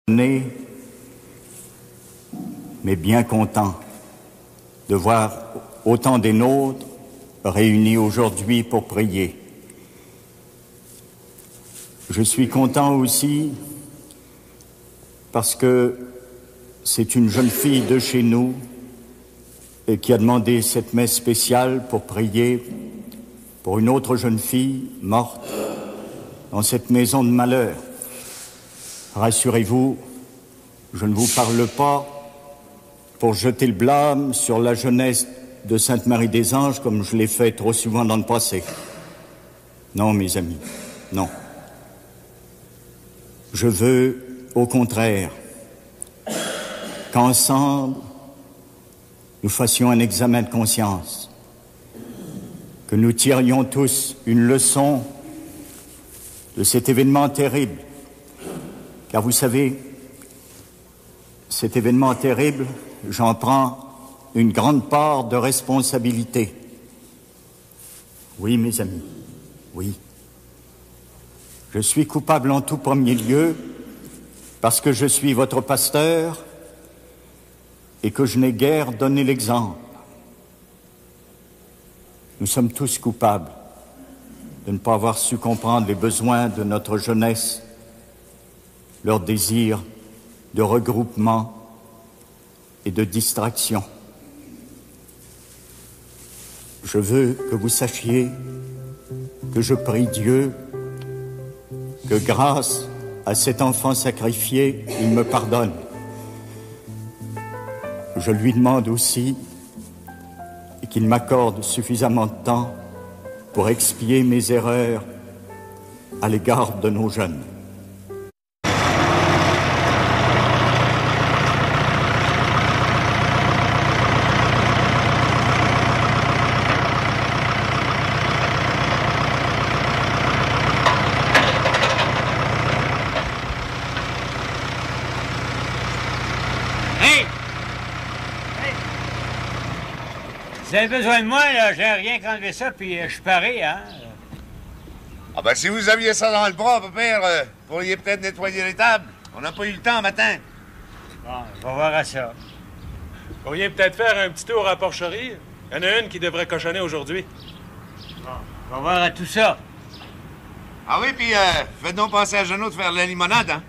Né, mais bien content de voir autant des nôtres réunis aujourd'hui pour prier. Je suis content aussi parce que c'est une jeune fille de chez nous et qui a demandé cette messe spéciale pour prier pour une autre jeune fille morte dans cette maison de malheur. Rassurez-vous, je ne vous parle pas pour jeter le blâme sur la jeunesse de Sainte-Marie-des-Anges comme je l'ai fait trop souvent dans le passé. Non, mes amis, non. Je veux, au contraire, qu'ensemble, nous fassions un examen de conscience, que nous tirions tous une leçon de cet événement terrible. Car vous savez, cet événement terrible, j'en prends une grande part de responsabilité. Oui, mes amis, oui. Je suis coupable en tout premier lieu parce que je suis votre pasteur et que je n'ai guère donné l'exemple. Nous sommes tous coupables de ne pas avoir su comprendre les besoins de notre jeunesse, leur désir de regroupement et de distraction. Je veux que vous sachiez que je prie Dieu que grâce à cet enfant sacrifié, il me pardonne. Je lui demande aussi qu'il m'accorde suffisamment de temps pour expier mes erreurs à l'égard de nos jeunes. Vous avez besoin de moi, là, j'ai rien qu'enlevé ça, puis je suis paré, hein? Ah ben, si vous aviez ça dans le bras, père, vous pourriez peut-être nettoyer les tables. On n'a pas eu le temps matin. Bon, on va voir à ça. Vous pourriez peut-être faire un petit tour à la porcherie. Il y en a une qui devrait cochonner aujourd'hui. Bon, on va voir à tout ça. Ah oui, puis faites donc penser à Jeannot de faire de la limonade, hein?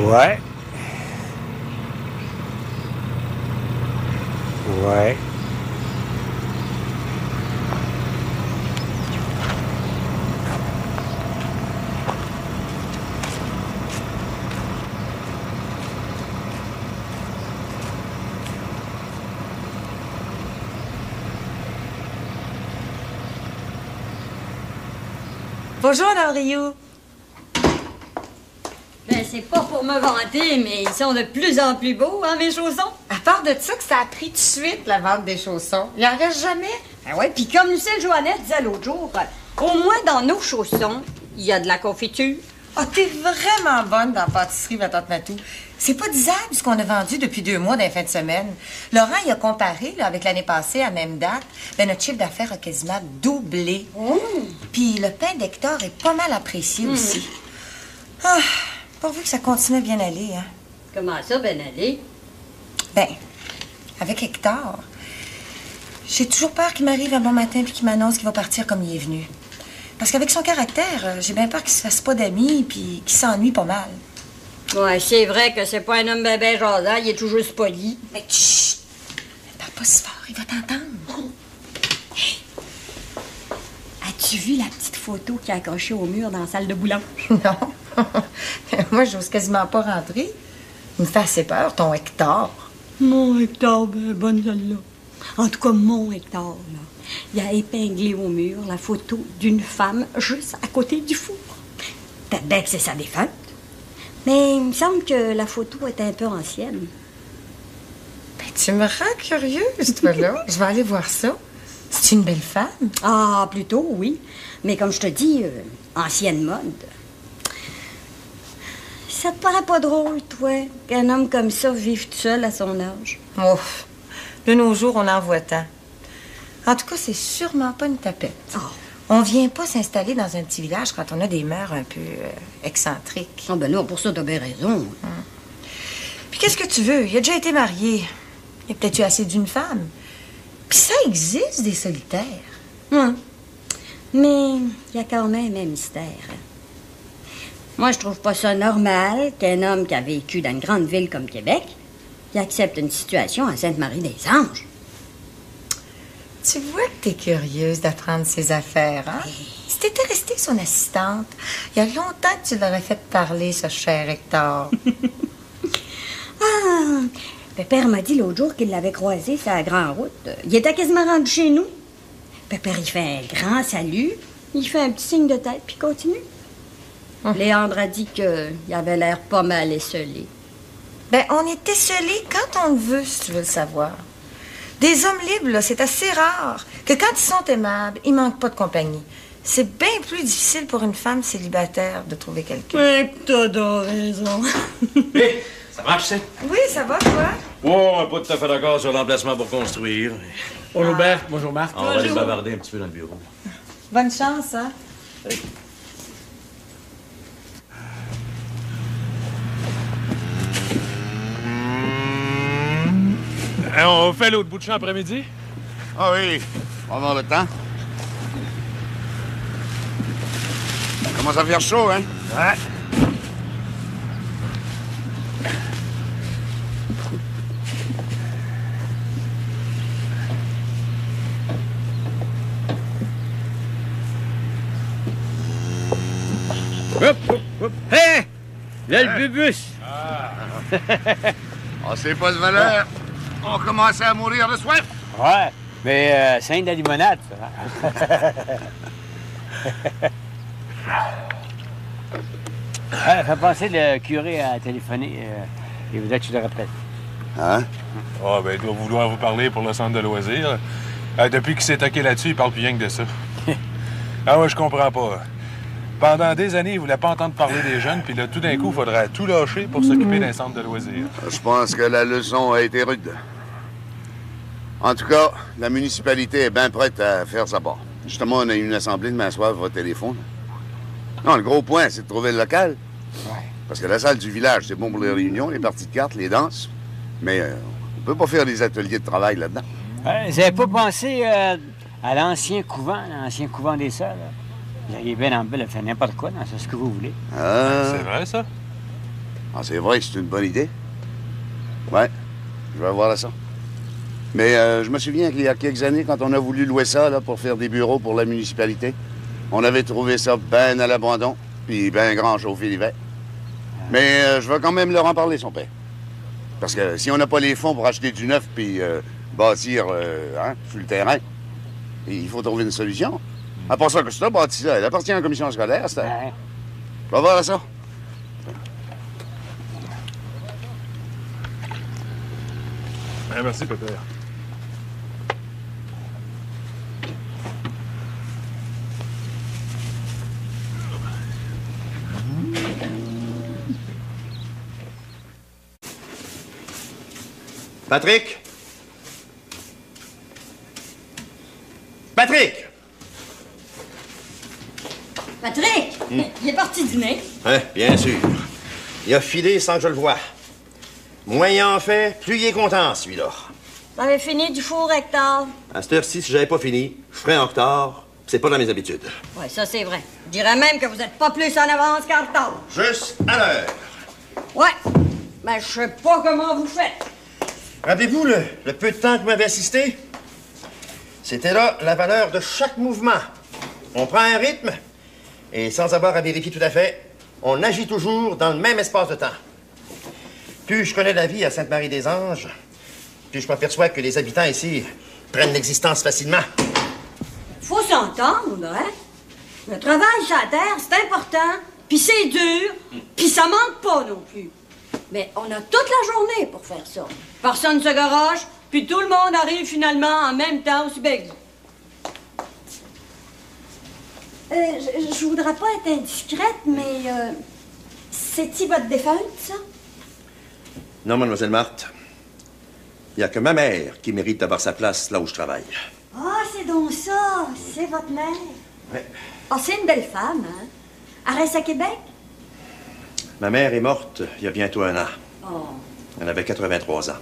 Ouais. Ouais. Bonjour, Madame Rioux. Ben, c'est pas pour me vanter, mais ils sont de plus en plus beaux, hein, mes chaussons? À part de ça, que ça a pris tout de suite, la vente des chaussons. Il en reste jamais. Ben ouais, puis comme Lucille Joannette disait l'autre jour, au moins dans nos chaussons, il y a de la confiture. Ah, t'es vraiment bonne dans la pâtisserie, ma tante Matou. C'est pas disable ce qu'on a vendu depuis 2 mois dans les fins de semaine. Laurent, il a comparé là, avec l'année passée à même date. Ben, notre chiffre d'affaires a quasiment doublé. Puis le pain d'Hector est pas mal apprécié aussi. Ah, pourvu que ça continue à bien aller, hein. Comment ça, ben aller? Ben, avec Hector, j'ai toujours peur qu'il m'arrive un bon matin puis qu'il m'annonce qu'il va partir comme il est venu. Parce qu'avec son caractère, j'ai bien peur qu'il se fasse pas d'amis puis qu'il s'ennuie pas mal. Ouais, c'est vrai que c'est pas un homme bébé jasant, il est toujours poli. Mais chut! Parle pas si fort, il va t'entendre. Hey! As-tu vu la petite photo qui est accrochée au mur dans la salle de boulange? Non. Moi, j'ose quasiment pas rentrer. Il me fait assez peur, ton Hector. Mon Hector, ben bonne celle-là. En tout cas, mon Hector, là. Il a épinglé au mur la photo d'une femme juste à côté du four. Peut-être bien que c'est sa défunte. Mais il me semble que la photo est un peu ancienne. Ben, tu me rends curieuse, toi, là. Je vais aller voir ça. C'est une belle femme? Ah, plutôt, oui. Mais comme je te dis, ancienne mode. Ça te paraît pas drôle, toi, qu'un homme comme ça vive tout seul à son âge? Ouf! De nos jours, on en voit tant. En tout cas, c'est sûrement pas une tapette. Oh. On vient pas s'installer dans un petit village quand on a des mœurs un peu excentriques. Oh, ben là, pour ça, t'as bien raison. Puis qu'est-ce que tu veux? Il a déjà été marié. Il a peut-être eu assez d'une femme. Puis ça existe, des solitaires. Mais il y a quand même un mystère. Moi, je trouve pas ça normal qu'un homme qui a vécu dans une grande ville comme Québec, il accepte une situation à Sainte-Marie-des-Anges. Tu vois que t'es curieuse d'apprendre ses affaires, hein? Si t'étais restée son assistante, il y a longtemps que tu l'aurais fait parler, ce cher Hector. Ah! Pépère m'a dit l'autre jour qu'il l'avait croisé sur la grande route. Il était quasiment rendu chez nous. Pépère, il fait un grand salut, il fait un petit signe de tête, puis continue. Léandre a dit qu'il avait l'air pas mal esselé. Ben, on est esselé quand on le veut, si tu veux le savoir. Des hommes libres, là, c'est assez rare que quand ils sont aimables, ils manquent pas de compagnie. C'est bien plus difficile pour une femme célibataire de trouver quelqu'un. Oui, t'as donc raison. Hé, ça marche, ça? Oui, ça va, toi? Oh, pas tout à fait d'accord sur l'emplacement pour construire. Bonjour, Bert. Bonjour, Marc. On va aller bavarder un petit peu dans le bureau. Bonne chance, hein? On fait l'autre bout de champ après-midi? Ah oui, on va avoir le temps. Ça commence à faire chaud, hein? Ouais. Hop, hop, hop. Hé! Là, le bubus! Ah, c'est pas de valeur. On commençait à mourir de soif. Ouais, mais c'est de la limonade, ça. Ouais, fait passer le curé à téléphoner. Il voudrait que tu le rappelles. Hein? Ah, ben, il doit vouloir vous parler pour le centre de loisirs. Depuis qu'il s'est taqué là-dessus, il parle plus rien que de ça. Ah ouais, je comprends pas. Pendant des années, il voulait pas entendre parler des jeunes, puis là, tout d'un coup, il faudrait tout lâcher pour s'occuper d'un centre de loisirs. Je pense que la leçon a été rude. En tout cas, la municipalité est bien prête à faire sa part. Justement, on a eu une assemblée demain soir à votre téléphone. Non, le gros point, c'est de trouver le local. Ouais. Parce que la salle du village, c'est bon pour les réunions, les parties de cartes, les danses. Mais on peut pas faire des ateliers de travail là-dedans. Vous avez pas pensé à l'ancien couvent des Sœurs, là? Vous auriez bien en de faire n'importe quoi dans ce que vous voulez. Ah, C'est vrai, ça? ah, c'est vrai, c'est une bonne idée. Ouais, je vais voir ça. Mais je me souviens qu'il y a quelques années, quand on a voulu louer ça là, pour faire des bureaux pour la municipalité, on avait trouvé ça ben à l'abandon, puis ben grand chauffé l'hiver. Mais je vais quand même leur en parler, son père. Parce que si on n'a pas les fonds pour acheter du neuf puis bâtir sur le terrain, il faut trouver une solution. À part ça, que c'est bâti là, elle appartient à la commission scolaire, c'est... Ouais. On va voir ça. Merci, Pépère. Patrick? Patrick! Patrick, il est parti dîner. Hein, bien sûr. Il a filé sans que je le voie. Moins il en fait, plus il est content, celui-là. T'avais fini du four, Hector? À cette heure-ci, si j'avais pas fini, je ferais en retard. C'est pas dans mes habitudes. Oui, ça c'est vrai. Je dirais même que vous êtes pas plus en avance qu'en retard. Juste à l'heure. Ouais, mais je sais pas comment vous faites. Rappelez-vous le peu de temps que vous m'avez assisté? C'était là la valeur de chaque mouvement. On prend un rythme et sans avoir à vérifier tout à fait, on agit toujours dans le même espace de temps. Plus je connais la vie à Sainte-Marie-des-Anges, plus je m'aperçois que les habitants ici prennent l'existence facilement. Faut s'entendre, hein? Le travail sur la terre, c'est important, puis c'est dur, puis ça manque pas non plus. Mais on a toute la journée pour faire ça. Personne ne se garoche, puis tout le monde arrive finalement en même temps aussi bien que vous. Je voudrais pas être indiscrète, mais c'est-tu votre défunte, ça? Non, mademoiselle Marthe. Il n'y a que ma mère qui mérite d'avoir sa place là où je travaille. Ah, c'est donc ça. C'est votre mère. Oui. Ah, c'est une belle femme, hein? Elle reste à Québec? Ma mère est morte il y a bientôt 1 an. Oh. Elle avait 83 ans.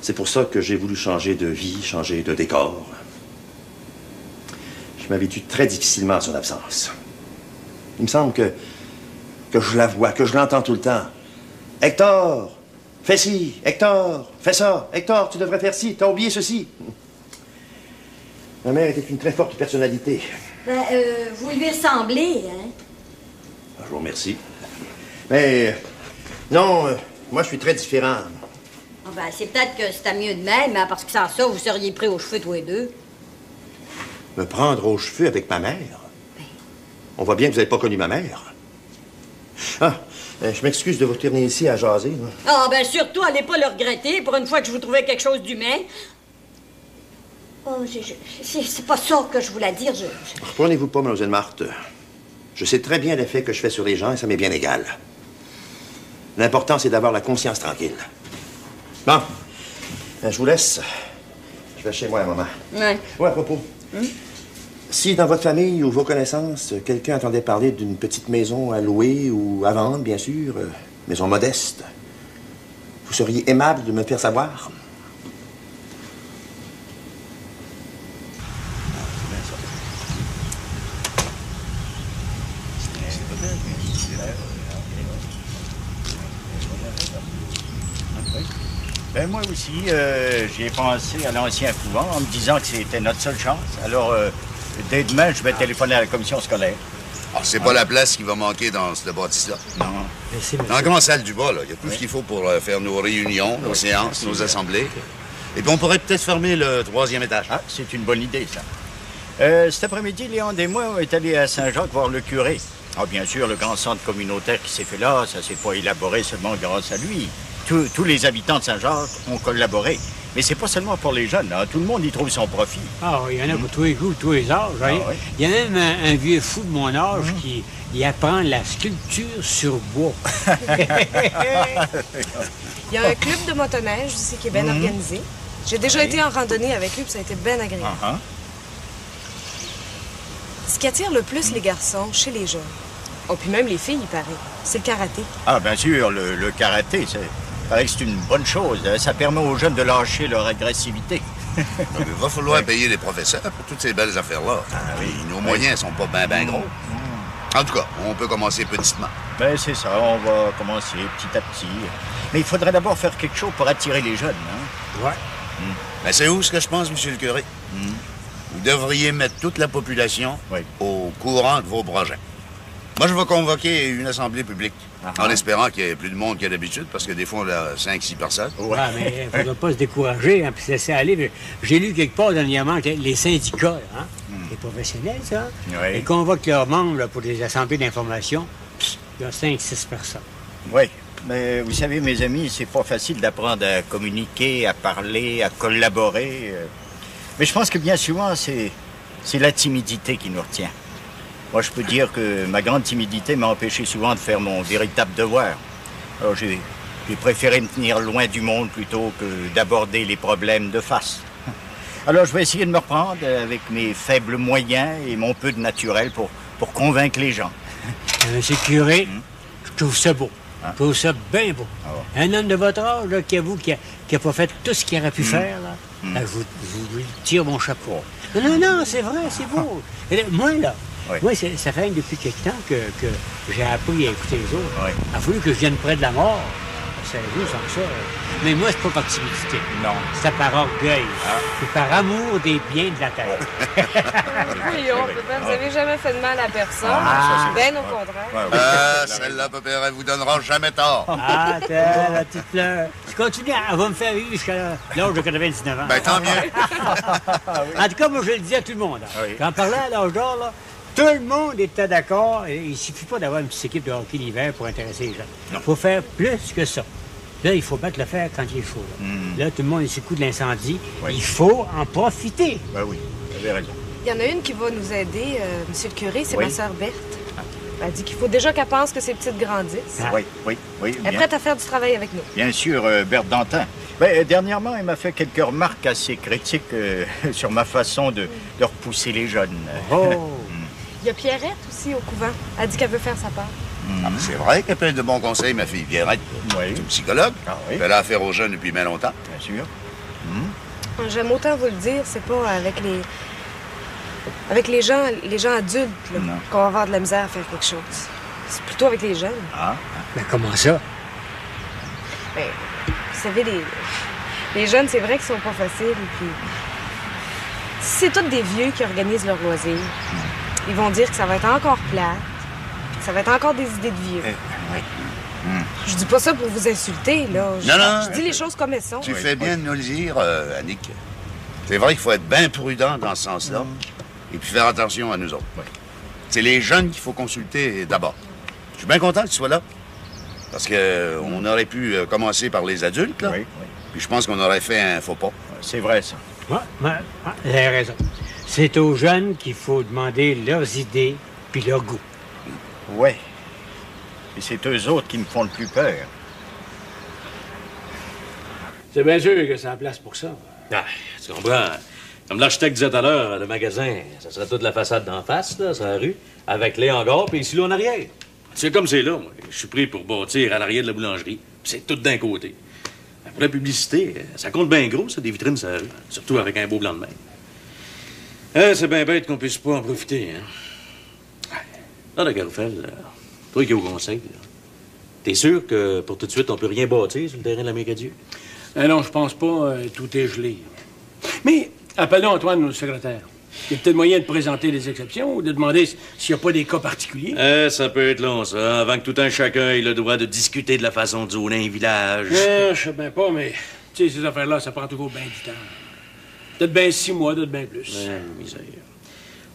C'est pour ça que j'ai voulu changer de vie, changer de décor. Je m'habitue très difficilement à son absence. Il me semble que je la vois, que je l'entends tout le temps. « Hector, fais ci. Hector, fais ça. Hector, tu devrais faire ci. T'as oublié ceci. » Ma mère était une très forte personnalité. Ben, vous lui ressemblez, hein? Je vous remercie. Mais, non, moi, je suis très différent. Ah ben, c'est peut-être que c'était mieux de même, hein, parce que sans ça, vous seriez pris aux cheveux tous les deux. Me prendre aux cheveux avec ma mère? On voit bien que vous n'avez pas connu ma mère. Ah, je m'excuse de vous tenir ici à jaser. Là. Ah, ben surtout, allez pas le regretter pour une fois que je vous trouvais quelque chose d'humain. Oh, c'est pas ça que je voulais dire. Reprenez-vous pas, mademoiselle Marthe. Je sais très bien l'effet que je fais sur les gens et ça m'est bien égal. L'important, c'est d'avoir la conscience tranquille. Bon, je vous laisse. Je vais chez moi, maman. Ouais. Ouais, à propos. Si dans votre famille ou vos connaissances, quelqu'un entendait parler d'une petite maison à louer ou à vendre, bien sûr, maison modeste, vous seriez aimable de me faire savoir? Ben moi aussi, j'y ai pensé à l'ancien couvent en me disant que c'était notre seule chance. Alors, dès demain, je vais téléphoner à la commission scolaire. Ah, c'est pas la place qui va manquer dans ce bâtisse-là. Non. Dans la grande salle du bas, là, il y a tout ce qu'il faut pour faire nos réunions, nos séances, nos assemblées. Et puis on pourrait peut-être fermer le 3e étage. Ah, c'est une bonne idée, ça. Cet après-midi, Léon et moi, on est allés à Saint-Jacques voir le curé. Ah, bien sûr, le grand centre communautaire qui s'est fait là, ça s'est pas élaboré seulement grâce à lui. Tous les habitants de Saint-Jacques ont collaboré. Mais c'est pas seulement pour les jeunes, hein. Tout le monde y trouve son profit. Ah, il y en a pour tous les goûts, tous les âges. Hein. Ah, oui. Il y a même un vieux fou de mon âge qui il apprend la sculpture sur bois. Il y a un club de motoneige aussi qui est bien organisé. J'ai déjà été en randonnée avec lui, puis ça a été bien agréable. Ce qui attire le plus les garçons chez les jeunes, oh, puis même les filles, il paraît, c'est le karaté. Ah, bien sûr, le karaté, c'est une bonne chose. Hein. Ça permet aux jeunes de lâcher leur agressivité. Il va falloir payer les professeurs pour toutes ces belles affaires-là. Ah, oui. Nos moyens sont pas bien gros. En tout cas, on peut commencer petitement. Ben, c'est ça, on va commencer petit à petit. Mais il faudrait d'abord faire quelque chose pour attirer les jeunes, hein? Ouais. Ben, c'est où ce que je pense, monsieur le curé? Vous devriez mettre toute la population au courant de vos projets. Moi, je vais convoquer une assemblée publique, en espérant qu'il y ait plus de monde qu'il y a d'habitude, parce que des fois, on a 5-6 personnes. Ouais, mais il ne faudra pas se décourager, hein, puis se laisser aller. J'ai lu quelque part dernièrement que les syndicats, hein, les professionnels, ça, ils convoquent leurs membres là, pour des assemblées d'information. Il y a 5-6 personnes. Oui, mais vous savez, mes amis, c'est pas facile d'apprendre à communiquer, à parler, à collaborer. Mais je pense que bien souvent, c'est la timidité qui nous retient. Moi, je peux dire que ma grande timidité m'a empêché souvent de faire mon véritable devoir. Alors, j'ai préféré me tenir loin du monde plutôt que d'aborder les problèmes de face. Alors, je vais essayer de me reprendre avec mes faibles moyens et mon peu de naturel pour convaincre les gens. Monsieur le curé, je trouve ça beau. Je trouve ça bien beau. Un homme de votre âge, là, qui avoue qu'il n'a pas fait tout ce qu'il aurait pu faire, là, je vous tire mon chapeau. Non, c'est vrai, c'est beau. Et là, moi, là, moi, ça fait depuis quelque temps que j'ai appris à écouter les autres. Il a fallu que je vienne près de la mort. C'est juste sans ça. Mais moi, c'est pas par timidité. Non. C'est par orgueil. C'est par amour des biens de la terre. Voyons, papa, vous n'avez jamais fait de mal à personne. Bien au contraire. Celle-là, papa, elle vous donnera jamais tort. Attends, la petite fleur. Je continue, elle va me faire vivre jusqu'à l'âge de 99 ans. Ben, tant mieux. En tout cas, moi, je le dis à tout le monde. Quand on parlait à l'âge d'or, là, tout le monde était d'accord. Il ne suffit pas d'avoir une petite équipe de hockey l'hiver pour intéresser les jeunes. Il faut faire plus que ça. Là, il faut battre le fer quand il faut. Là, tout le monde est sur le coup de l'incendie. Il faut en profiter. Ben oui, vous avez raison. Il y en a une qui va nous aider, monsieur le curé, c'est Oui. ma sœur Berthe. Elle dit qu'il faut déjà qu'elle pense que ses petites grandissent. Oui, oui, oui. Elle est prête à faire du travail avec nous. Bien sûr, Berthe Dantin. Dernièrement, elle m'a fait quelques remarques assez critiques sur ma façon de repousser les jeunes. Oh! Il y a Pierrette aussi au couvent. Elle dit qu'elle veut faire sa part. Ah, mais c'est vrai qu'elle a plein de bons conseils, ma fille Pierrette. Oui. C'est une psychologue. Ah oui. Elle a affaire aux jeunes depuis bien longtemps. Bien sûr. J'aime autant vous le dire, c'est pas avec les gens adultes là, Non. qu'on va avoir de la misère à faire quelque chose. C'est plutôt avec les jeunes. Ah, Ben, comment ça? Ben, vous savez, les jeunes, c'est vrai qu'ils sont pas faciles. Puis, si c'est tous des vieux qui organisent leurs loisirs, ils vont dire que ça va être encore plate, que ça va être encore des idées de vieux. Je dis pas ça pour vous insulter, là. Je dis les choses comme elles sont. Tu fais bien de nous le dire, Annick. C'est vrai qu'il faut être bien prudent dans ce sens-là. Et puis faire attention à nous autres. Oui. C'est les jeunes qu'il faut consulter d'abord. Je suis bien content que tu sois là. Parce qu'on aurait pu commencer par les adultes, là. oui, oui. Puis je pense qu'on aurait fait un faux pas. C'est vrai, ça. Ouais, vous avez raison. C'est aux jeunes qu'il faut demander leurs idées puis leur goût. Oui. Et c'est eux autres qui me font le plus peur. C'est bien sûr que c'est la place pour ça. Ah, tu comprends? Comme l'architecte disait tout à l'heure, le magasin, ça serait toute la façade d'en face, là, sur la rue, avec les hangars, puis ici, là, en arrière. C'est comme c'est là, moi. Je suis pris pour bâtir à l'arrière de la boulangerie. Puis c'est tout d'un côté. Pour la publicité, ça compte bien gros, ça, des vitrines sur la rue. Surtout avec un beau blanc de mer. C'est bien bête qu'on puisse pas en profiter, hein. Là, le Garoufel, toi qui es au conseil, là, t'es sûr que pour tout de suite, on peut rien bâtir sur le terrain de la Mécadieu? Non, je pense pas. Tout est gelé. Mais appelons Antoine, notre secrétaire. Il y a peut-être moyen de présenter des exceptions ou de demander s'il n'y a pas des cas particuliers. Ça peut être long, ça, avant que tout un chacun ait le droit de discuter de la façon de zoner un village. Je sais bien pas, mais tu sais, ces affaires-là, ça prend toujours bien du temps. Peut-être bien 6 mois, peut-être bien plus. Misère.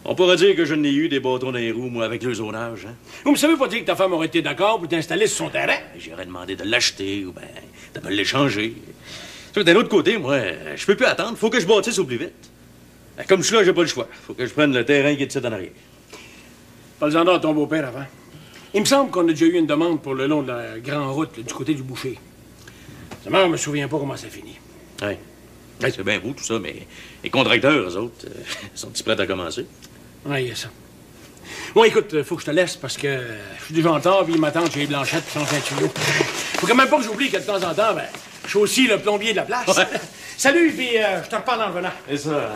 On pourrait dire que je n'ai eu des bâtons dans les roues, moi, avec le zonage, hein? Vous me savez pas dire que ta femme aurait été d'accord pour t'installer sur son terrain? J'aurais demandé de l'acheter ou bien de me l'échanger. D'un autre côté, moi, je peux plus attendre. Faut que je bâtisse au plus vite. Comme je suis là, j'ai pas le choix. Faut que je prenne le terrain qui est de en arrière. Parle-en donc à ton beau-père avant. Il me semble qu'on a déjà eu une demande pour le long de la grande route, là, du côté du boucher. Seulement, je me souviens pas comment ça finit. Oui. C'est bien beau, tout ça, mais les contracteurs, eux autres, sont-ils prêts à commencer? Oui, il y a ça. Bon, écoute, faut que je te laisse parce que je suis déjà en retard, puis ma tante chez les Blanchettes, puis son tuyau. Faut quand même pas que j'oublie que de temps en temps, ben, je suis aussi le plombier de la place. Ouais. Salut, puis je te reparle en revenant. C'est ça.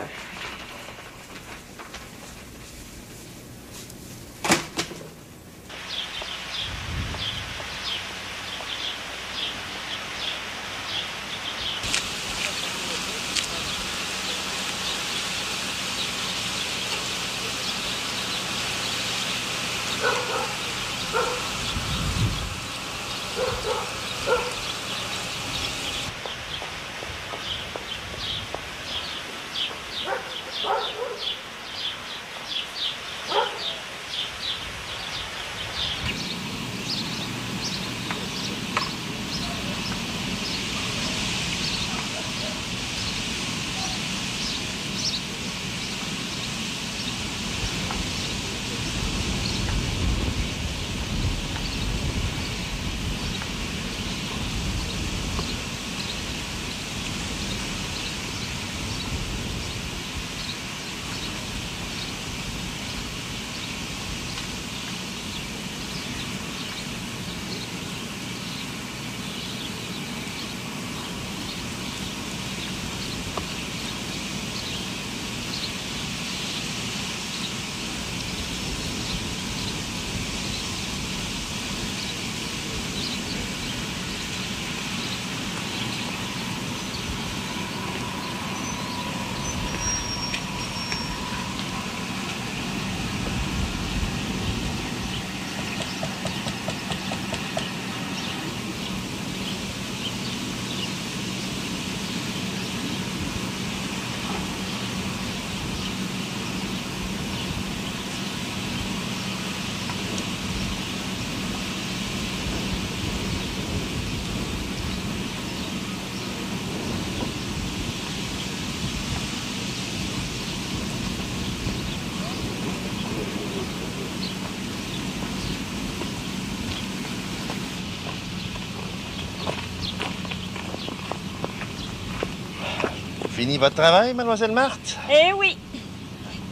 Fini votre travail, mademoiselle Marthe? Eh oui.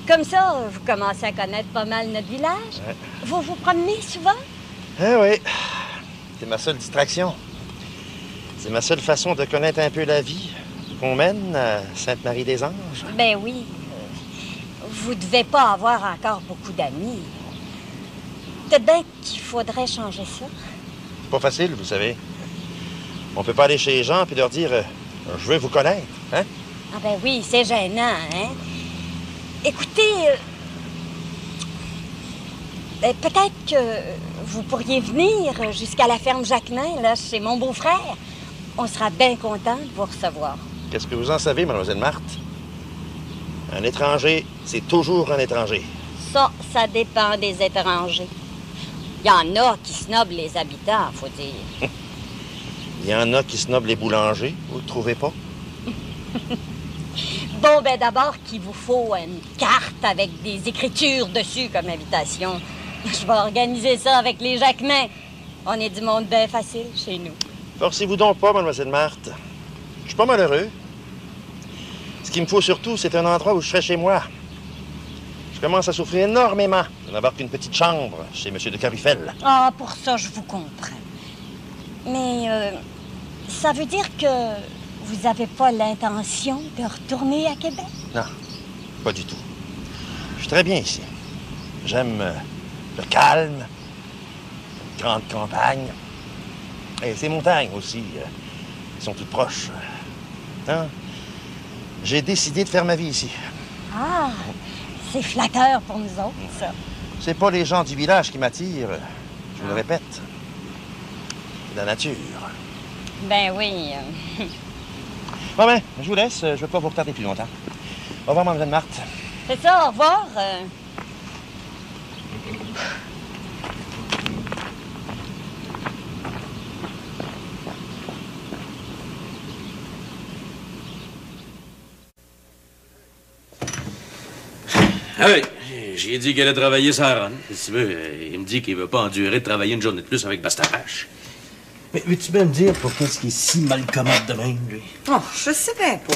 Comme ça, vous commencez à connaître pas mal notre village. Ouais. Vous vous promenez souvent? Eh oui. C'est ma seule distraction. C'est ma seule façon de connaître un peu la vie qu'on mène à Sainte-Marie-des-Anges. Ben oui. Vous devez pas avoir encore beaucoup d'amis. Peut-être bien qu'il faudrait changer ça. C'est pas facile, vous savez. On peut pas aller chez les gens puis leur dire je veux vous connaître, hein? Ah ben oui, c'est gênant, hein? Écoutez, peut-être que vous pourriez venir jusqu'à la ferme Jacquemin, là, chez mon beau-frère. On sera bien content de vous recevoir. Qu'est-ce que vous en savez, mademoiselle Marthe? Un étranger, c'est toujours un étranger. Ça dépend des étrangers. Il y en a qui snobent les habitants, faut dire. Il y en a qui snobent les boulangers, vous ne trouvez pas? Bon, ben d'abord qu'il vous faut une carte avec des écritures dessus comme invitation. Je vais organiser ça avec les Jacquemin. On est du monde bien facile chez nous. Forcez-vous donc pas, mademoiselle Marthe. Je suis pas malheureux. Ce qu'il me faut surtout, c'est un endroit où je serai chez moi. Je commence à souffrir énormément de n'avoir qu'une petite chambre chez M. de Carufel. Ah, pour ça, je vous comprends. Mais ça veut dire que vous n'avez pas l'intention de retourner à Québec? Non, pas du tout. Je suis très bien ici. J'aime le calme, les grandes campagnes. Et ces montagnes aussi, elles sont toutes proches. Hein? J'ai décidé de faire ma vie ici. Ah, c'est flatteur pour nous autres, ça. C'est pas les gens du village qui m'attirent, je vous le répète. C'est la nature. Ben oui. Bon ben, je vous laisse, je veux pas vous retarder plus longtemps. Au revoir, mademoiselle Marthe. C'est ça, au revoir. Ah oui, j'ai dit qu'elle allait travailler sa run. Si tu veux, il me dit qu'il veut pas endurer de travailler une journée de plus avec Bastarache. Mais veux-tu bien me dire pourquoi est-ce qu'il est si mal commode de même, lui? Oh, je sais bien pas.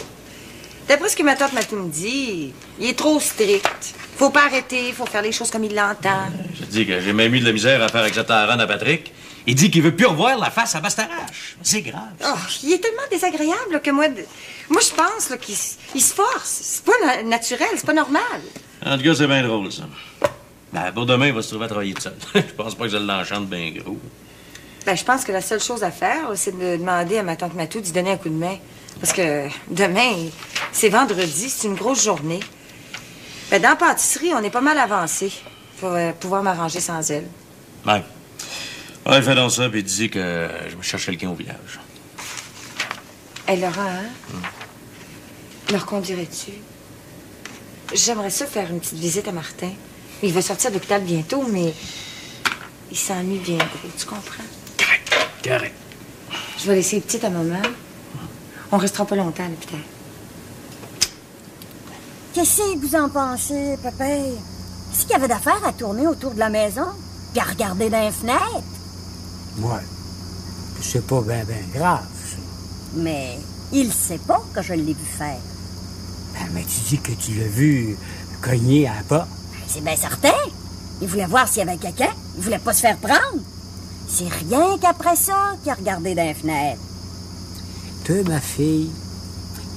D'après ce que ma tante Matou me dit, il est trop strict. Faut pas arrêter, faut faire les choses comme il l'entend. Je te dis que j'ai même eu de la misère à faire accepter la run à Patrick. Il dit qu'il veut plus revoir la face à Bastarache. C'est grave. Oh, il est tellement désagréable là, que moi, je pense là, qu'il se force. C'est pas naturel, c'est pas normal. En tout cas, c'est bien drôle, ça. Ben, pour demain, il va se trouver à travailler tout seul. Je pense pas que je l'enchante bien gros. Ben, je pense que la seule chose à faire, c'est de demander à ma tante Matou d'y donner un coup de main. Parce que demain, c'est vendredi, c'est une grosse journée. Ben, dans la pâtisserie, on est pas mal avancé pour pouvoir m'arranger sans elle. Ouais. Ouais, fais donc ça, puis dis que je me cherche quelqu'un au village. Hé, Laurent, hein? Me reconduirais-tu? J'aimerais ça faire une petite visite à Martin. Il va sortir de l'hôpital bientôt, mais il s'ennuie bien gros, tu comprends? Correct. Je vais laisser les petites à maman. On restera pas longtemps à l'hôpital. Qu'est-ce que vous en pensez, papa? Est-ce qu'il y avait d'affaires à tourner autour de la maison? Puis à regarder dans les fenêtres? Ouais. C'est pas ben grave, ça. Mais il sait pas que je l'ai vu faire. Ben, mais tu dis que tu l'as vu cogner à la porte. C'est bien certain. Il voulait voir s'il y avait quelqu'un. Il voulait pas se faire prendre. C'est rien qu'après ça qu'il a regardé dans les fenêtres. Toi, ma fille,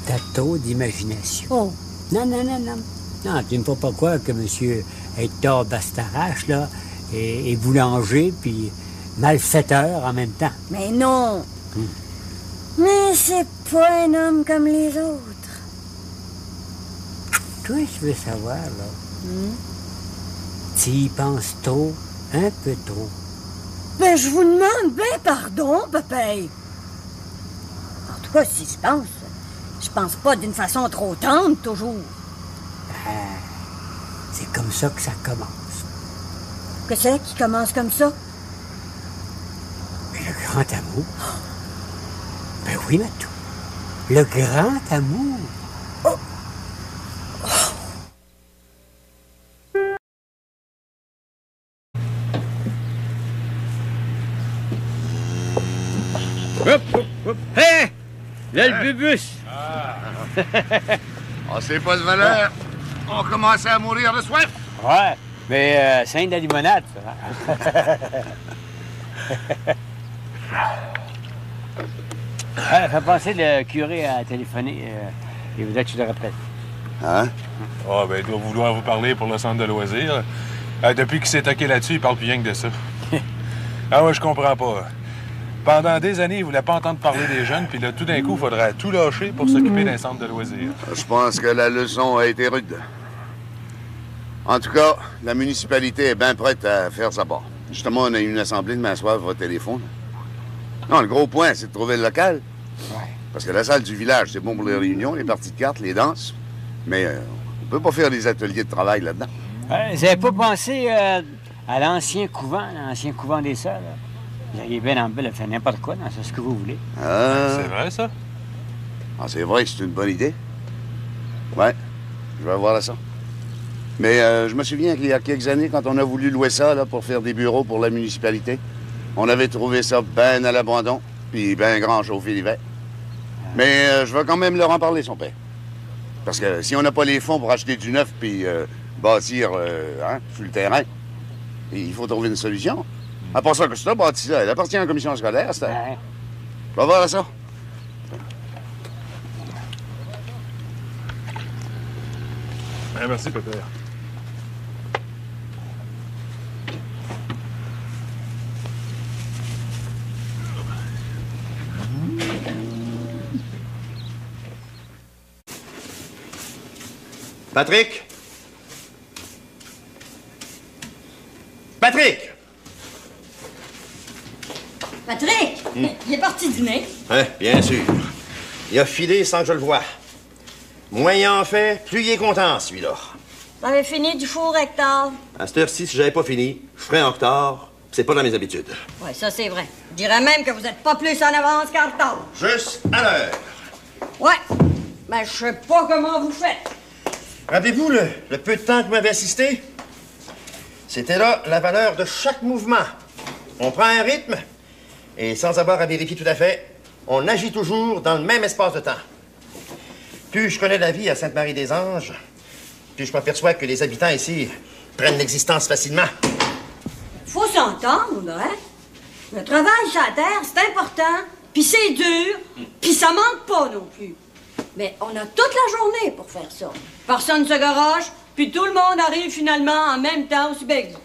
t'as trop d'imagination. Oh. Non. Non, tu ne peux pas croire que M. Hector Bastarache, là, est boulanger puis malfaiteur en même temps. Mais non. Mais c'est pas un homme comme les autres. Toi, je veux savoir, là. Tu y penses trop, un peu trop. Ben, je vous demande bien pardon, Pépé. En tout cas, si je pense pas d'une façon trop tendre, toujours. Ben, c'est comme ça que ça commence. Que c'est qui commence comme ça? Mais le grand amour. Ben oui, Matou. Le grand amour. Oh. Hop! Hé! Là, le bubus! Ah, c'est pas de valeur. On commençait à mourir de soif. Ouais, mais c'est de la limonade, ça. Ouais, fait penser le curé à téléphoner. Il voudrait que tu le rappelles. Hein? Ah, ben, il doit vouloir vous parler pour le centre de loisirs. Depuis qu'il s'est taqué là-dessus, il parle plus rien que de ça. Ah ouais, je comprends pas. Pendant des années, il voulait pas entendre parler des jeunes, puis là, tout d'un coup, il faudrait tout lâcher pour s'occuper d'un centre de loisirs. Je pense que la leçon a été rude. En tout cas, la municipalité est bien prête à faire sa part. Justement, on a eu une assemblée demain soir au téléphone. Non, le gros point, c'est de trouver le local. Ouais. Parce que la salle du village, c'est bon pour les réunions, les parties de cartes, les danses. Mais on peut pas faire des ateliers de travail là-dedans. Vous n'avez pas pensé à l'ancien couvent des Sœurs, là? Vous auriez bien en belle faire n'importe quoi dans ce que vous voulez. Ah. C'est vrai, ça? Ah, c'est vrai que c'est une bonne idée. Ouais, je vais voir ça. Mais je me souviens qu'il y a quelques années, quand on a voulu louer ça là, pour faire des bureaux pour la municipalité, on avait trouvé ça bien à l'abandon, puis bien grand chauffé l'hiver. Mais je vais quand même leur en parler, son père. Parce que si on n'a pas les fonds pour acheter du neuf puis bâtir sur le terrain, il faut trouver une solution. À part ça, que c'est bâti ça, elle appartient à la commission scolaire, c'est... Ouais. On va voir ça. Merci, Pépère. Patrick? Patrick! Patrick, il est parti dîner. Hein, bien sûr. Il a filé sans que je le voie. Moins il en fait, plus il est content, celui-là. T'avais fini du four, Hector? À cette heure-ci, si j'avais pas fini, je ferais en retard. C'est pas dans mes habitudes. Oui, ça c'est vrai. Je dirais même que vous n'êtes pas plus en avance qu'en retard. Juste à l'heure. Ouais. Ben, je sais pas comment vous faites. Rappelez-vous le peu de temps que vous m'avez assisté? C'était là la valeur de chaque mouvement. On prend un rythme et sans avoir à vérifier tout à fait, on agit toujours dans le même espace de temps. Plus je connais la vie à Sainte-Marie-des-Anges, plus je m'aperçois que les habitants ici prennent l'existence facilement. Faut s'entendre, hein? Le travail sur la terre, c'est important, puis c'est dur, puis ça manque pas non plus. Mais on a toute la journée pour faire ça. Personne se garoche, puis tout le monde arrive finalement en même temps aussi bien que vous.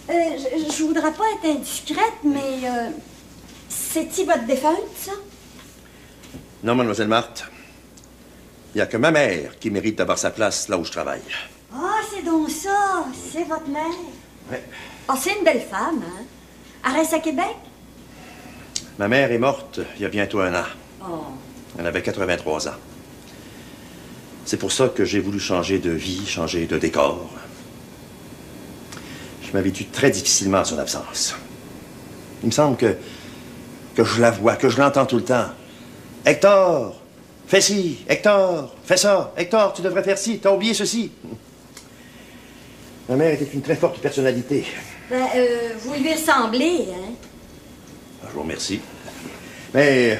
Je voudrais pas être indiscrète, mais c'est-tu votre défunte, ça? Non, mademoiselle Marthe. Il n'y a que ma mère qui mérite d'avoir sa place là où je travaille. Ah, c'est donc ça. C'est votre mère. Oui. Ah, c'est une belle femme, hein? Elle reste à Québec? Ma mère est morte il y a bientôt 1 an. Oh. Elle avait 83 ans. C'est pour ça que j'ai voulu changer de vie, changer de décor. Je m'habitue très difficilement à son absence. Il me semble que je la vois, que je l'entends tout le temps. Hector, fais ci. Hector, fais ça. Hector, tu devrais faire ci. T'as oublié ceci. Ma mère était une très forte personnalité. Ben, vous lui ressemblez, hein? Je vous remercie. Mais,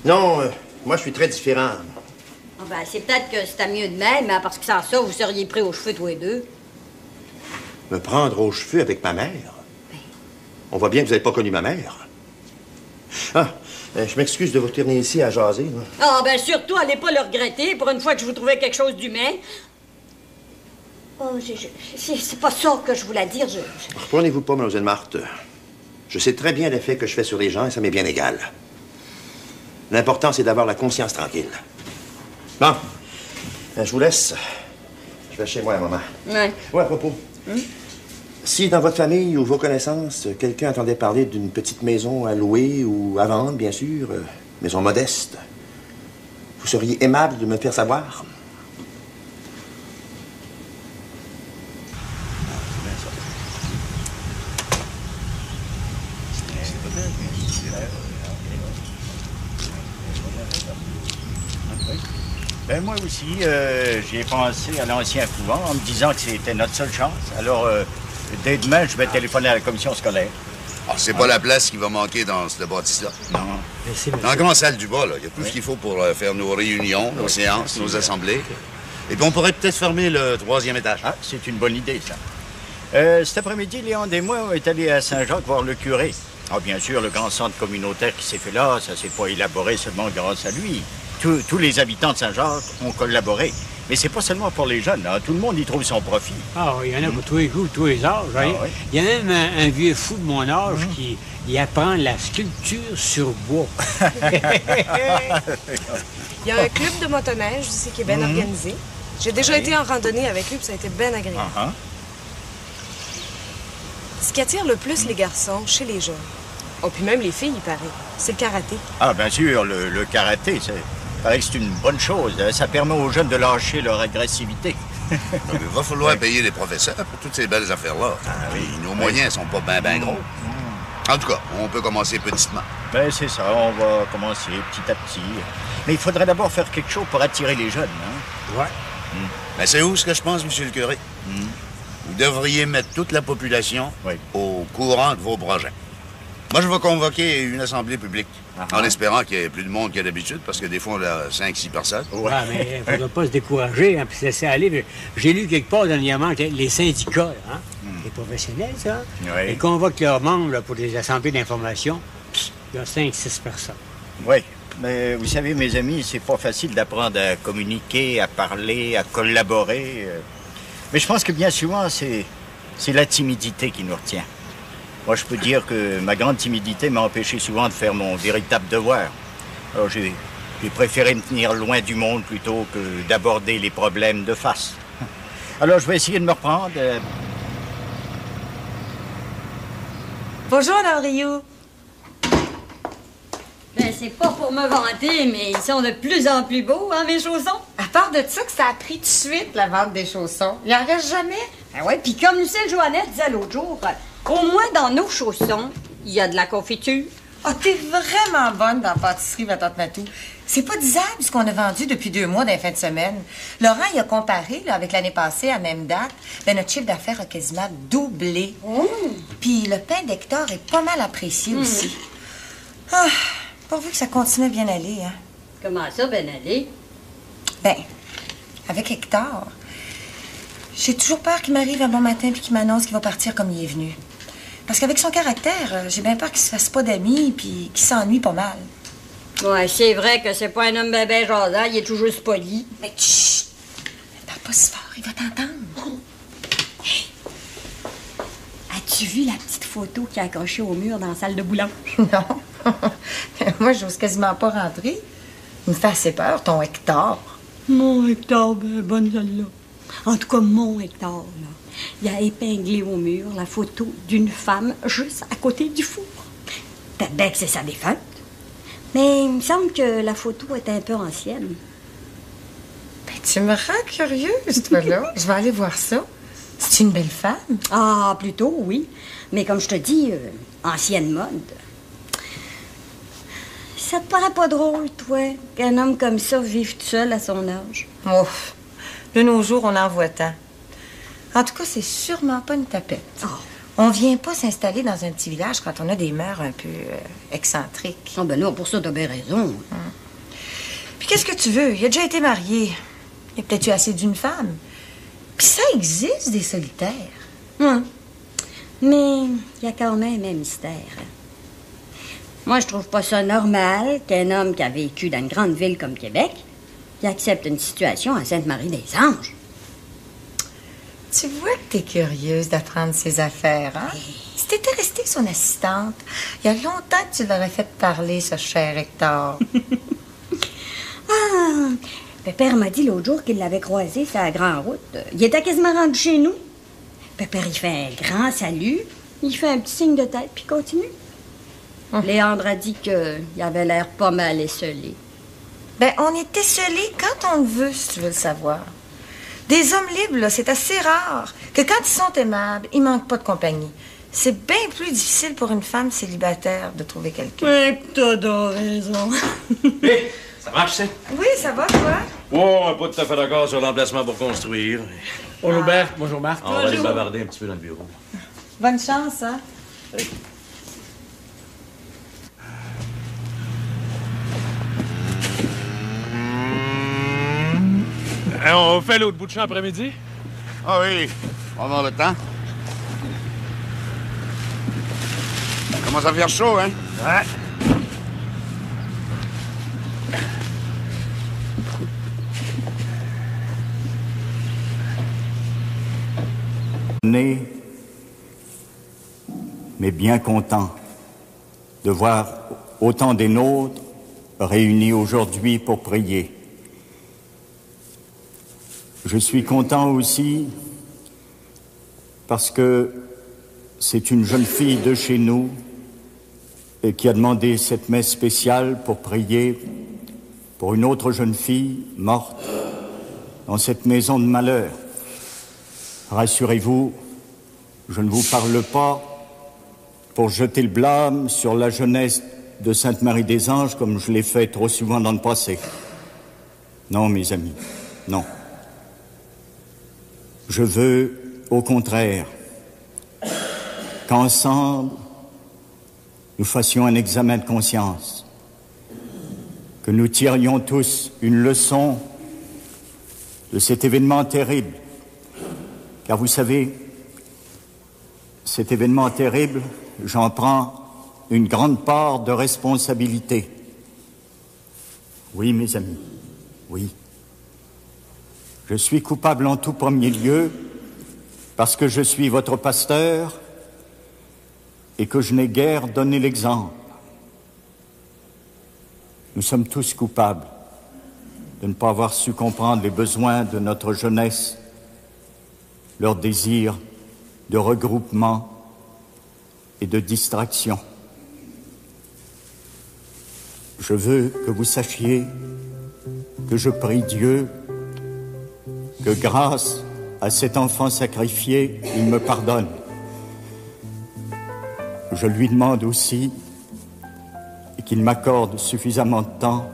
non, moi, je suis très différent. Ah ben, c'est peut-être que c'était mieux de même, hein, parce que sans ça, vous seriez pris aux cheveux tous les deux. Me prendre aux cheveux avec ma mère? On voit bien que vous n'avez pas connu ma mère. Ah, je m'excuse de vous tenir ici à jaser. Là. Ah, ben surtout, allez pas le regretter pour une fois que je vous trouvais quelque chose d'humain. Oh, c'est pas ça que je voulais dire. Reprenez-vous pas, mademoiselle Marthe. Je sais très bien l'effet que je fais sur les gens et ça m'est bien égal. L'important, c'est d'avoir la conscience tranquille. Bon, je vous laisse. Je vais chez moi, maman. Ouais. Ouais, à propos. Si dans votre famille ou vos connaissances, quelqu'un entendait parler d'une petite maison à louer ou à vendre, bien sûr, maison modeste, vous seriez aimable de me faire savoir? Ben moi aussi, j'y ai pensé à l'ancien couvent en me disant que c'était notre seule chance. Alors, dès demain, je vais téléphoner à la commission scolaire. Ah, c'est pas la place qui va manquer dans ce bâtisse-là. Non. Dans la grande salle du bas, là, il y a tout ce qu'il faut pour faire nos réunions, nos séances, nos assemblées. Et puis on pourrait peut-être fermer le 3e étage. Ah, c'est une bonne idée, ça. Cet après-midi, Léon et moi, on est allés à Saint-Jacques voir le curé. Ah, bien sûr, le grand centre communautaire qui s'est fait là, ça s'est pas élaboré seulement grâce à lui. Tous les habitants de Saint-Jacques ont collaboré. Mais c'est pas seulement pour les jeunes, hein. Tout le monde y trouve son profit. Ah, il y en a pour tous les goûts, tous les âges. Hein. Oui. Il y a même un vieux fou de mon âge qui apprend la sculpture sur bois. Il y a un club de motoneige ici qui est bien organisé. J'ai déjà été en randonnée avec lui, puis ça a été bien agréable. Ce qui attire le plus les garçons chez les jeunes, oh, puis même les filles, il paraît, c'est le karaté. Ah, bien sûr, le karaté, c'est une bonne chose. Ça permet aux jeunes de lâcher leur agressivité. Il va falloir payer les professeurs pour toutes ces belles affaires-là. Ah, oui. Nos moyens sont pas bien gros. En tout cas, on peut commencer petitement. Ben, c'est ça, on va commencer petit à petit. Mais il faudrait d'abord faire quelque chose pour attirer les jeunes, hein? Ouais. Ben, c'est où ce que je pense, monsieur le curé? Vous devriez mettre toute la population au courant de vos projets. Moi, je vais convoquer une assemblée publique, en espérant qu'il y ait plus de monde qu'il y a d'habitude, parce que des fois, on a 5-6 personnes. Ouais, mais il ne faudra pas se décourager, hein, puis se laisser aller. J'ai lu quelque part dernièrement que les syndicats, hein, les professionnels, ça, ils convoquent leurs membres là, pour des assemblées d'information. Il y a 5-6 personnes. Oui, mais vous savez, mes amis, c'est pas facile d'apprendre à communiquer, à parler, à collaborer. Mais je pense que bien souvent, c'est la timidité qui nous retient. Moi, je peux dire que ma grande timidité m'a empêché souvent de faire mon véritable devoir. Alors, j'ai préféré me tenir loin du monde plutôt que d'aborder les problèmes de face. Alors, je vais essayer de me reprendre. Bonjour, Mme Rioux. Ben, c'est pas pour me vanter, mais ils sont de plus en plus beaux, hein, mes chaussons? À part de ça, que ça a pris tout de suite, la vente des chaussons. Il en reste jamais. Ben ouais, puis comme Lucille Joannette disait l'autre jour, au moins dans nos chaussons, il y a de la confiture. Ah, t'es vraiment bonne dans la pâtisserie, ma tante Matou. C'est pas disable ce qu'on a vendu depuis 2 mois dans les fins de semaine. Laurent, il a comparé là, avec l'année passée à même date. Ben, notre chiffre d'affaires a quasiment doublé. Puis le pain d'Hector est pas mal apprécié aussi. Ah, pourvu que ça continue à bien aller, hein. Comment ça, bien aller? Ben, avec Hector, j'ai toujours peur qu'il m'arrive un bon matin puis qu'il m'annonce qu'il va partir comme il est venu. Parce qu'avec son caractère, j'ai bien peur qu'il se fasse pas d'amis puis qu'il s'ennuie pas mal. Ouais, c'est vrai que c'est pas un homme bébé jasant, il est toujours poli. Mais chut! Parle pas si fort, il va t'entendre. Hey. As-tu vu la petite photo qui est accrochée au mur dans la salle de boulange? Non. Moi, j'ose quasiment pas rentrer. Il me fait assez peur, ton Hector. Mon Hector, ben, bonne celle-là. En tout cas, mon Hector, là. Il a épinglé au mur la photo d'une femme juste à côté du four. Peut-être bien que c'est sa défunte. Mais il me semble que la photo est un peu ancienne. Ben, tu me rends curieuse, toi, là. Je vais aller voir ça. C'est une belle femme? Ah, plutôt, oui. Mais comme je te dis, ancienne mode. Ça te paraît pas drôle, toi, qu'un homme comme ça vive tout seul à son âge? Ouf. De nos jours, on en voit tant. En tout cas, c'est sûrement pas une tapette. Oh. On vient pas s'installer dans un petit village quand on a des mœurs un peu excentriques. Ah ben non, pour ça, t'as bien raison. Puis qu'est-ce que tu veux? Il a déjà été marié. Il a peut-être eu assez d'une femme. Puis ça existe, des solitaires. Mais il y a quand même un mystère. Moi, je trouve pas ça normal qu'un homme qui a vécu dans une grande ville comme Québec, qui accepte une situation à Sainte-Marie-des-Anges. Tu vois que t'es curieuse d'apprendre ses affaires, hein? Si t'étais restée son assistante, il y a longtemps que tu l'aurais fait parler, ce cher Hector. Ah! Pépère m'a dit l'autre jour qu'il l'avait croisé sur la grande route. Il était quasiment rendu chez nous. Pépère, il fait un grand salut, il fait un petit signe de tête, puis continue. Léandre a dit qu'il avait l'air pas mal esselé. Ben, on est esselé quand on le veut, si tu veux le savoir. Des hommes libres, là, c'est assez rare que quand ils sont aimables, ils manquent pas de compagnie. C'est bien plus difficile pour une femme célibataire de trouver quelqu'un. Oui, t'as donc raison. Hé, ça marche, c'est? Oui, ça va, toi? Oh, pas tout à fait d'accord sur l'emplacement pour construire. Bonjour, Bert. Bonjour, Marthe. On va aller bavarder un petit peu dans le bureau. Bonne chance, hein? On fait l'autre bout de champ après-midi? Ah oui, on va avoir le temps. Ça commence à faire chaud, hein? Ouais. Né, mais bien content de voir autant des nôtres réunis aujourd'hui pour prier. Je suis content aussi parce que c'est une jeune fille de chez nous et qui a demandé cette messe spéciale pour prier pour une autre jeune fille morte dans cette maison de malheur. Rassurez-vous, je ne vous parle pas pour jeter le blâme sur la jeunesse de Sainte-Marie-des-Anges comme je l'ai fait trop souvent dans le passé. Non, mes amis, non. Je veux, au contraire, qu'ensemble, nous fassions un examen de conscience, que nous tirions tous une leçon de cet événement terrible. Car vous savez, cet événement terrible, j'en prends une grande part de responsabilité. Oui, mes amis, oui. Je suis coupable en tout premier lieu parce que je suis votre pasteur et que je n'ai guère donné l'exemple. Nous sommes tous coupables de ne pas avoir su comprendre les besoins de notre jeunesse, leur désir de regroupement et de distraction. Je veux que vous sachiez que je prie Dieu que grâce à cet enfant sacrifié, il me pardonne. Je lui demande aussi qu'il m'accorde suffisamment de temps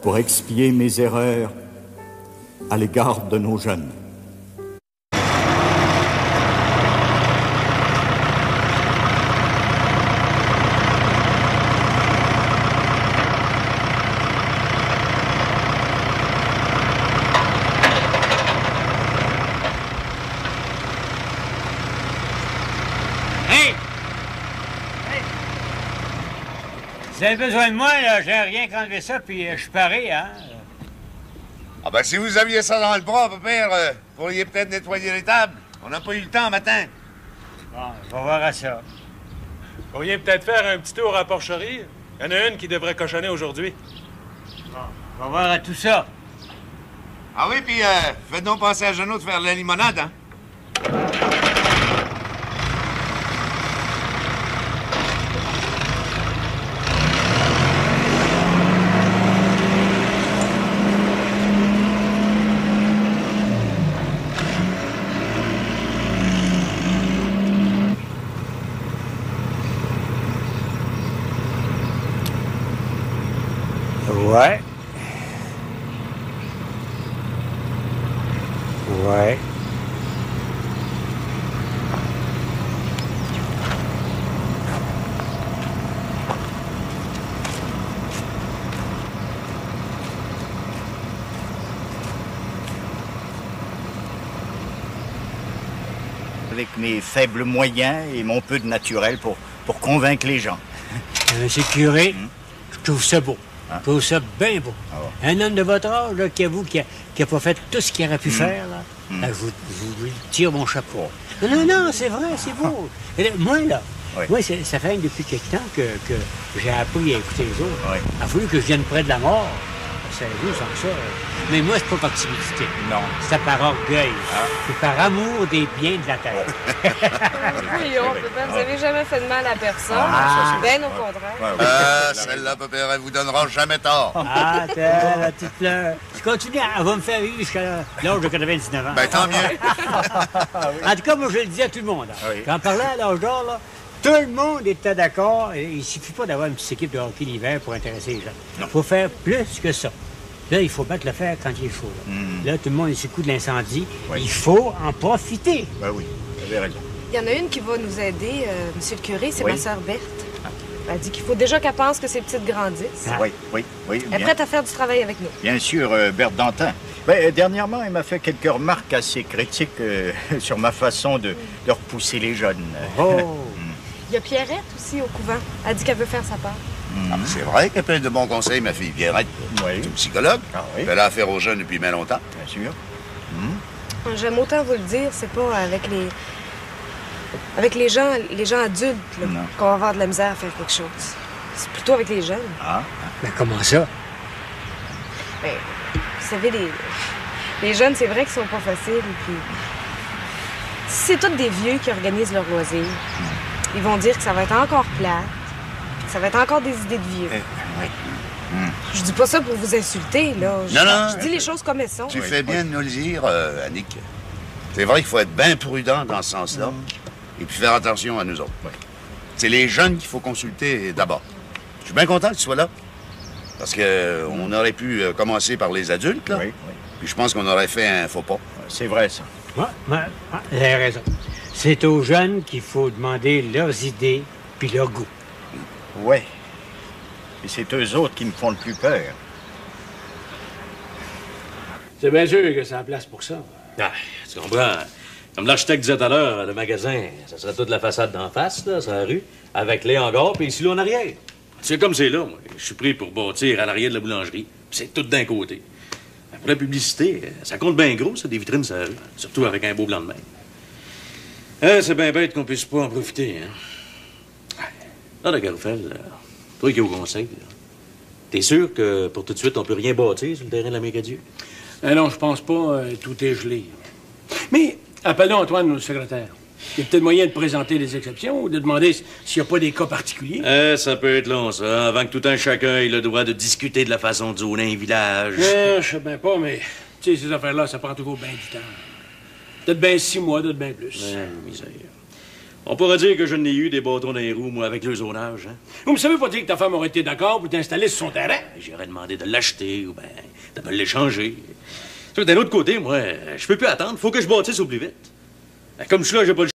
pour expier mes erreurs à l'égard de nos jeunes. Vous avez besoin de moi, là, j'ai rien qu'enlever ça, puis je suis paré, hein? Ah ben, si vous aviez ça dans le bras, père, vous pourriez peut-être nettoyer les tables. On n'a pas eu le temps matin. Bon, je vais voir à ça. Vous pourriez peut-être faire un petit tour à la porcherie. Il y en a une qui devrait cochonner aujourd'hui. Bon, je vais voir à tout ça. Ah oui, puis faites donc penser à Jeannot de faire de la limonade, hein? Ouais. Ouais. Avec mes faibles moyens et mon peu de naturel pour convaincre les gens. Monsieur le curé, je trouve ça beau. Je trouve ça bien beau. Ah ouais. Un homme de votre âge, là, qui avoue qu'il n'a pas fait tout ce qu'il aurait pu faire, là, je vous tire mon chapeau. Non, c'est vrai, c'est beau. Et là, moi, là, ça fait depuis quelque temps que j'ai appris à écouter les autres. Oui. Il a fallu que je vienne près de la mort. Savez-vous, sans ça. Mais moi, c'est pas par timidité. Non. C'est par orgueil. C'est par amour des biens de la terre. Oui, vous n'avez jamais fait de mal à personne. Bien au contraire. Celle-là, père, elle vous donnera jamais tort. Ah, la petite fleur. Je continue, elle va me faire vivre jusqu'à l'âge de 99 ans. Ben, tant mieux. En tout cas, moi, je le dis à tout le monde. Oui. Quand on parlait à l'âge d'or, là, tout le monde était d'accord. Il ne suffit pas d'avoir une petite équipe de hockey l'hiver pour intéresser les gens. Il faut faire plus que ça. Là, il faut battre le fer quand il est chaud. Là, tout le monde est sur le coup de l'incendie. Oui. Il faut en profiter. Ben oui, vous avez raison. Il y en a une qui va nous aider, monsieur le curé, c'est Oui. ma sœur Berthe. Elle dit qu'il faut déjà qu'elle pense que ses petites grandissent. Oui. Elle est prête à faire du travail avec nous. Bien sûr, Berthe Dantin. Ben, dernièrement, il m'a fait quelques remarques assez critiques sur ma façon de repousser les jeunes. Oh! Il y a Pierrette aussi au couvent. Elle dit qu'elle veut faire sa part. Ah, mais c'est vrai qu'elle a plein de bons conseils, ma fille Pierrette. Oui. C'est une psychologue. Ah oui. Elle a affaire aux jeunes depuis bien longtemps. Bien sûr. J'aime autant vous le dire, c'est pas avec les gens adultes là, qu'on va avoir de la misère à faire quelque chose. C'est plutôt avec les jeunes. Ah. Ben, comment ça? Ben, vous savez, les jeunes, c'est vrai qu'ils sont pas faciles. Puis c'est tous des vieux qui organisent leurs loisirs. Ils vont dire que ça va être encore plate, que ça va être encore des idées de vieux. Je dis pas ça pour vous insulter, là. Je dis les choses comme elles sont. Tu fais bien de nous le dire, Annick. C'est vrai qu'il faut être bien prudent dans ce sens-là. Et puis faire attention à nous autres. C'est les jeunes qu'il faut consulter d'abord. Je suis bien content que tu sois là. Parce qu'on aurait pu commencer par les adultes, là. Puis je pense qu'on aurait fait un faux pas. C'est vrai, ça. Ouais, vous avez raison. C'est aux jeunes qu'il faut demander leurs idées puis leur goût. Ouais. Et c'est eux autres qui me font le plus peur. C'est bien sûr que c'est la place pour ça. Ah, tu comprends? Comme l'architecte disait tout à l'heure, le magasin, ça serait toute la façade d'en face, là, sur la rue, avec les hangars, puis ici, là, en arrière. C'est comme c'est là, moi. Je suis pris pour bâtir à l'arrière de la boulangerie, puis c'est tout d'un côté. Pour la publicité, ça compte bien gros, ça, des vitrines sur la rue, surtout avec un beau blanc de mer. C'est bien bête qu'on puisse pas en profiter, hein. Là, le Garoufel, toi qui es au conseil, t'es sûr que pour tout de suite, on peut rien bâtir sur le terrain de la Mécadieu? Non, je pense pas. Tout est gelé. Mais appelons Antoine, notre secrétaire. Il y a peut-être moyen de présenter des exceptions ou de demander s'il n'y a pas des cas particuliers. Ça peut être long, ça, avant que tout un chacun ait le droit de discuter de la façon de zoner un village. Je sais bien pas, mais tu sais, ces affaires-là, ça prend toujours bien du temps. Peut-être bien 6 mois, peut-être bien plus. Misère. On pourrait dire que je n'ai eu des bâtons dans les roues, moi, avec le zonage, hein? Vous me savez pas dire que ta femme aurait été d'accord pour t'installer sur son terrain? J'aurais demandé de l'acheter ou bien de me l'échanger. D'un autre côté, moi, je peux plus attendre. Faut que je bâtisse au plus vite. Comme je suis là, j'ai pas le